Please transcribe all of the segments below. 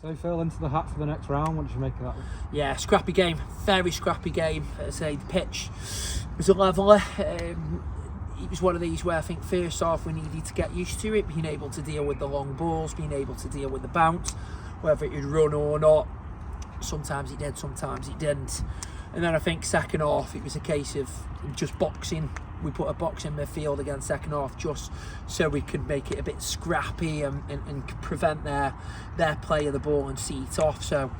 So Phil, into the hat for the next round. What did you make of that? Yeah, scrappy game, very scrappy game. As I say, the pitch was a leveller. It was one of these where I think first off we needed to get used to it, being able to deal with the long balls, being able to deal with the bounce, whether it would run or not. Sometimes it did, sometimes it didn't. And then I think second half it was a case of just boxing. We put a boxing midfield against second half just so we could make it a bit scrappy and prevent their play of the ball and see it off. So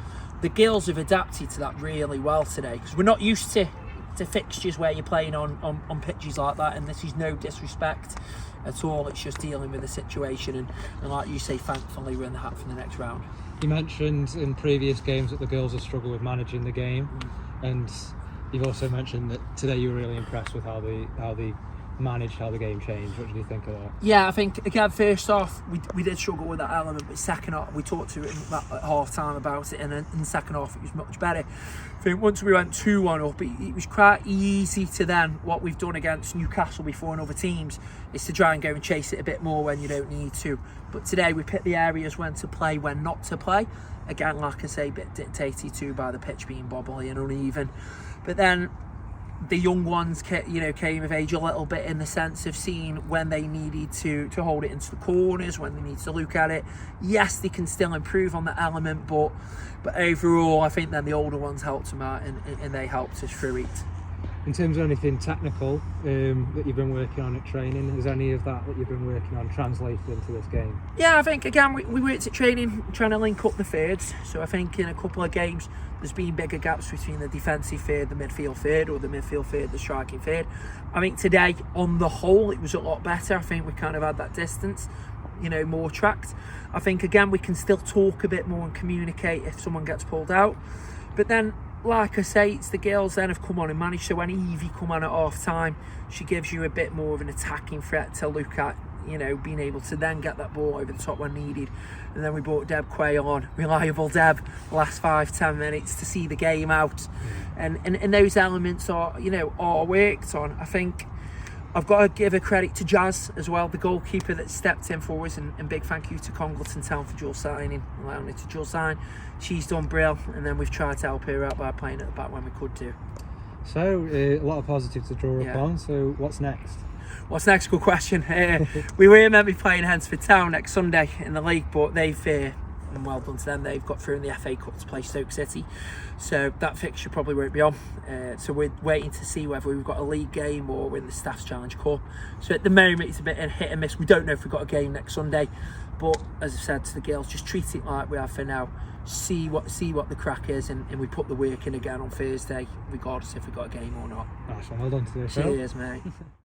the girls have adapted to that really well today, because we're not used to fixtures where you're playing on pitches like that, and this is no disrespect at all, it's just dealing with the situation, and like you say, thankfully we're in the hat for the next round. You mentioned in previous games that the girls have struggled with managing the game, and you've also mentioned that today you were really impressed with how they managed, how the game changed. What did you think of that? Yeah, I think again first off we did struggle with that element, but second half we talked to it at half time about it, and then in the second half it was much better. I think once we went 2-1 up, it was quite easy to then, what we've done against Newcastle before and other teams, is to try and go and chase it a bit more when you don't need to. But today we picked the areas when to play, when not to play. Again, like I say, a bit dictated to by the pitch being bobbly and uneven. But then the young ones came of age a little bit, in the sense of seeing when they needed to hold it into the corners, when they need to look at it. Yes, they can still improve on that element, but overall I think then the older ones helped them out, and they helped us through it. In terms of anything technical that you've been working on at training, is any of that you've been working on translated into this game? Yeah, I think again we worked at training trying to link up the thirds. So I think in a couple of games there's been bigger gaps between the defensive third, the midfield third, or the midfield third, the striking third. I think today on the whole it was a lot better. I think we kind of had that distance, more tracked. I think again we can still talk a bit more and communicate if someone gets pulled out. But then, like I say, it's the girls then have come on and managed. So when Evie come on at half time, she gives you a bit more of an attacking threat to look at, being able to then get that ball over the top when needed. And then we brought Deb Quayle on, reliable Deb, the last 5-10 minutes to see the game out. And those elements are worked on. I think I've got to give a credit to Jazz as well, the goalkeeper that stepped in for us, and big thank you to Congleton Town for dual signing, allowing her to dual sign. She's done brilliant, and then we've tried to help her out by playing at the back when we could do. So a lot of positives to draw upon. So what's next? What's next? Good question. We were meant to be playing Hensford Town next Sunday in the league, but they've and well done to them, they've got through in the FA Cup to play Stoke City, so that fixture probably won't be on. So we're waiting to see whether we've got a league game or we're in the Staff's Challenge Cup. So at the moment it's a bit of hit and miss. We don't know if we've got a game next Sunday, but as I said to the girls, just treat it like we have for now. See what the crack is, and we put the work in again on Thursday, regardless if we've got a game or not. Nice one, well done to you. Cheers, mate.